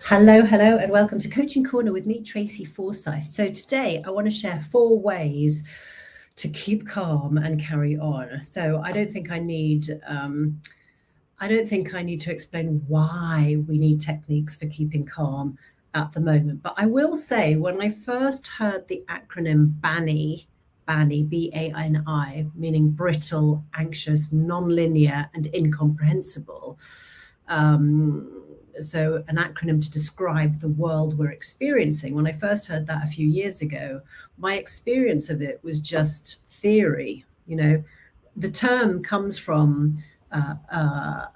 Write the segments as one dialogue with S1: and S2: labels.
S1: Hello, hello, and welcome to Coaching Corner with me, Tracy Forsyth. So today I want to share 4 ways to keep calm and carry on. So I don't think I need to explain why we need techniques for keeping calm at the moment. But I will say, when I first heard the acronym BANI, BANI, meaning brittle, anxious, nonlinear, and incomprehensible. So an acronym to describe the world we're experiencing. When I first heard that a few years ago, my experience of it was just theory. The term comes from a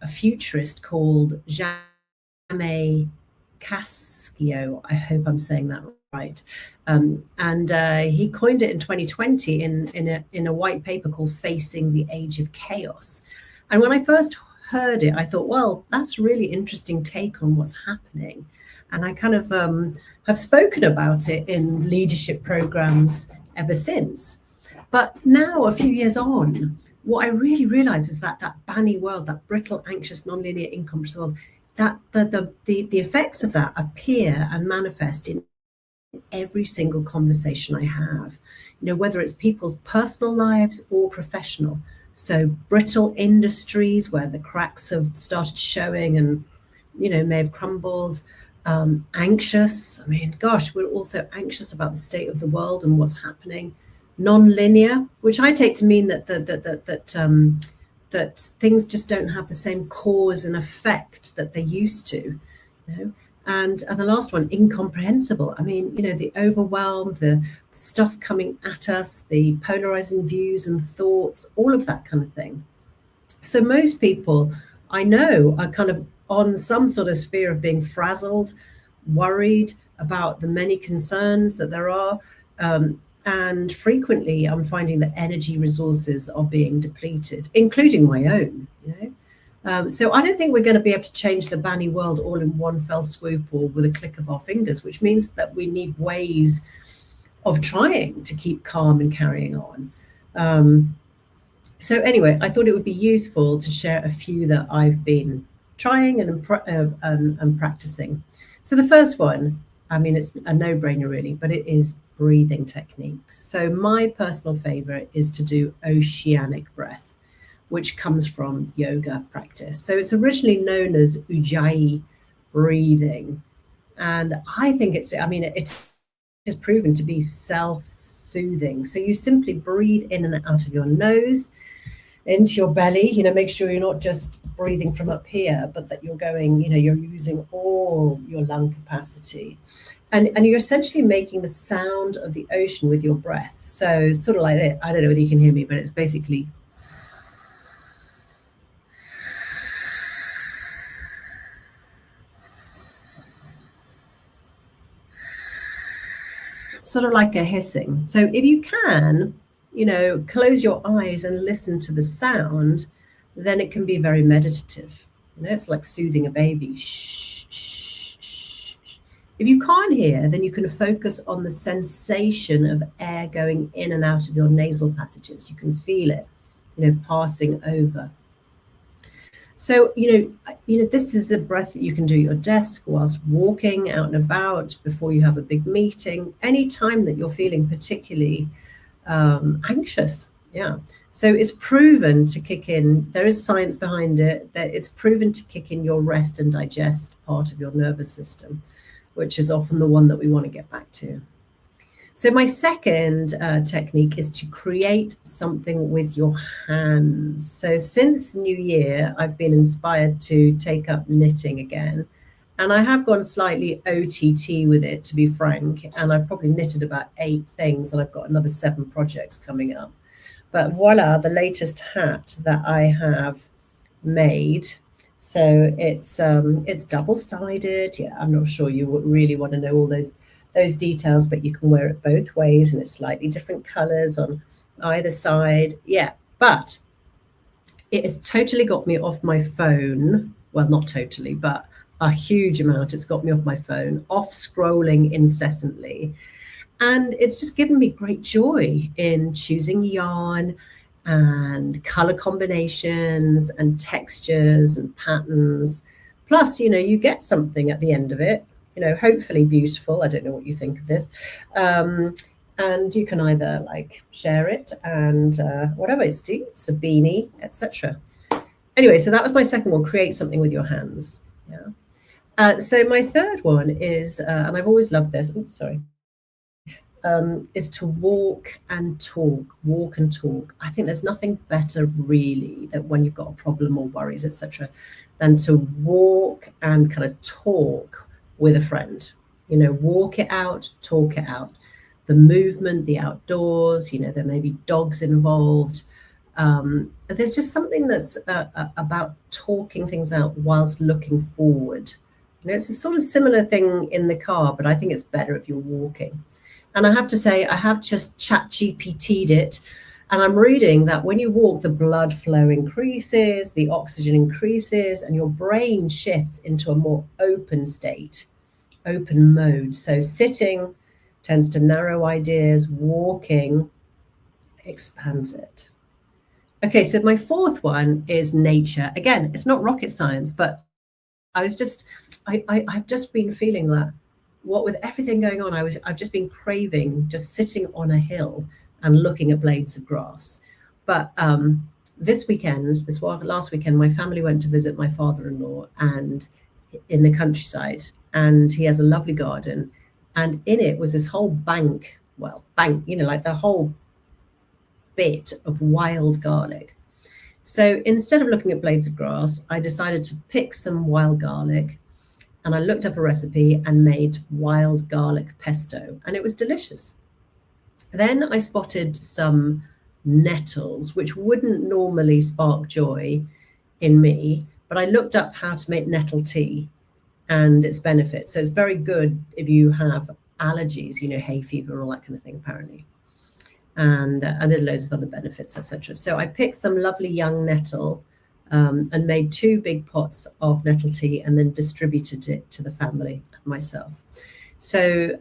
S1: futurist called Jaime Cascio. I hope I'm saying that right. And he coined it in 2020 in a white paper called Facing the Age of Chaos. And when I first heard it, I thought, well, that's a really interesting take on what's happening. And I kind of have spoken about it in leadership programs ever since. But now, a few years on, what I really realize is that BANI world, that brittle, anxious, nonlinear, incomprehensible world, that the effects of that appear and manifest in every single conversation I have, whether it's people's personal lives or professional. So brittle industries where the cracks have started showing and, may have crumbled. Anxious. I mean, gosh, we're also anxious about the state of the world and what's happening. Non-linear, which I take to mean that things just don't have the same cause and effect that they used to. And the last one, incomprehensible. I mean, the overwhelm, the stuff coming at us, the polarizing views and thoughts, all of that kind of thing. So most people I know are kind of on some sort of sphere of being frazzled, worried about the many concerns that there are. And frequently I'm finding that energy resources are being depleted, including my own, So I don't think we're going to be able to change the BANI world all in one fell swoop or with a click of our fingers, which means that we need ways of trying to keep calm and carrying on. So anyway, I thought it would be useful to share a few that I've been trying and practicing. So the first one, I mean, it's a no-brainer really, but it is breathing techniques. So my personal favorite is to do oceanic breath, which comes from yoga practice. So it's originally known as Ujjayi breathing. And I think it is proven to be self-soothing. So you simply breathe in and out of your nose, into your belly, make sure you're not just breathing from up here, but that you're going, you're using all your lung capacity. And you're essentially making the sound of the ocean with your breath. So it's sort of like that. I don't know whether you can hear me, but it's basically sort of like a hissing. So if you can, close your eyes and listen to the sound, then it can be very meditative. It's like soothing a baby. Shh, shh, shh, shh. If you can't hear, then you can focus on the sensation of air going in and out of your nasal passages. You can feel it, passing over. So, this is a breath that you can do at your desk whilst walking out and about, before you have a big meeting, any time that you're feeling particularly anxious. Yeah. So it's proven to kick in. There is science behind it, that it's proven to kick in your rest and digest part of your nervous system, which is often the one that we want to get back to. So my second technique is to create something with your hands. So since New Year, I've been inspired to take up knitting again. And I have gone slightly OTT with it, to be frank. And I've probably knitted about 8 things, and I've got another 7 projects coming up. But voila, the latest hat that I have made. So it's double-sided. Yeah, I'm not sure you would really want to know all those details, but you can wear it both ways, and it's slightly different colors on either side. Yeah, but it has totally got me off my phone. Well, not totally, but a huge amount. It's got me off my phone, off scrolling incessantly. And it's just given me great joy in choosing yarn and color combinations and textures and patterns. Plus, you get something at the end of it, hopefully beautiful. I don't know what you think of this. And you can either like share it and whatever it's a beanie, etc. Anyway, so that was my second one, create something with your hands. Yeah. So my third one is, and I've always loved this, is to walk and talk. Walk and talk. I think there's nothing better really that when you've got a problem or worries, etc., than to walk and kind of talk with a friend. Walk it out, talk it out. The movement, the outdoors, there may be dogs involved. There's just something that's about talking things out whilst looking forward. It's a sort of similar thing in the car, but I think it's better if you're walking. And I have to say, I have just ChatGPT'd it, and I'm reading that when you walk, the blood flow increases, the oxygen increases, and your brain shifts into a more open state, open mode. So sitting tends to narrow ideas, walking expands it. Okay, so my fourth one is nature. Again, it's not rocket science, but I've just been feeling that what with everything going on, I've just been craving just sitting on a hill and looking at blades of grass. But last weekend, my family went to visit my father-in-law and in the countryside, and he has a lovely garden, and in it was this whole bank, like the whole bit of wild garlic. So instead of looking at blades of grass, I decided to pick some wild garlic, and I looked up a recipe and made wild garlic pesto, and it was delicious. Then I spotted some nettles, which wouldn't normally spark joy in me, but I looked up how to make nettle tea and its benefits. So it's very good if you have allergies, hay fever and all that kind of thing, apparently. And there's loads of other benefits, etc. So I picked some lovely young nettle and made 2 big pots of nettle tea and then distributed it to the family and myself. So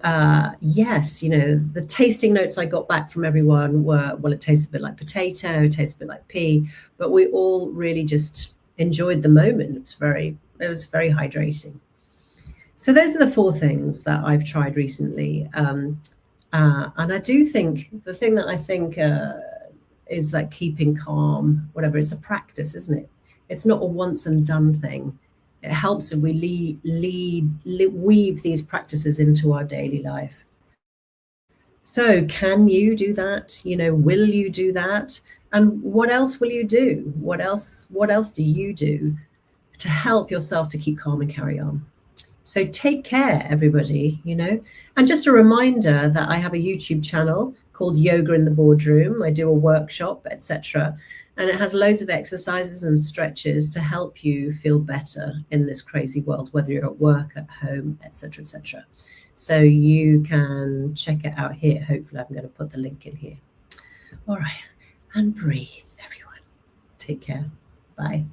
S1: yes, the tasting notes I got back from everyone were, well, it tastes a bit like potato, it tastes a bit like pea, but we all really just enjoyed the moment. It was very hydrating. So those are the 4 things that I've tried recently. And I do think the thing that I think is like keeping calm, whatever, it's a practice, isn't it? It's not a once and done thing. It helps if we weave these practices into our daily life. So can you do that? Will you do that? And what else will you do? What else do you do to help yourself to keep calm and carry on? So take care, everybody, And just a reminder that I have a YouTube channel called Yoga in the Boardroom. I do a workshop, etc. And it has loads of exercises and stretches to help you feel better in this crazy world, whether you're at work, at home, etc., etc. So you can check it out here. Hopefully I'm going to put the link in here. All right. And breathe, everyone. Take care. Bye.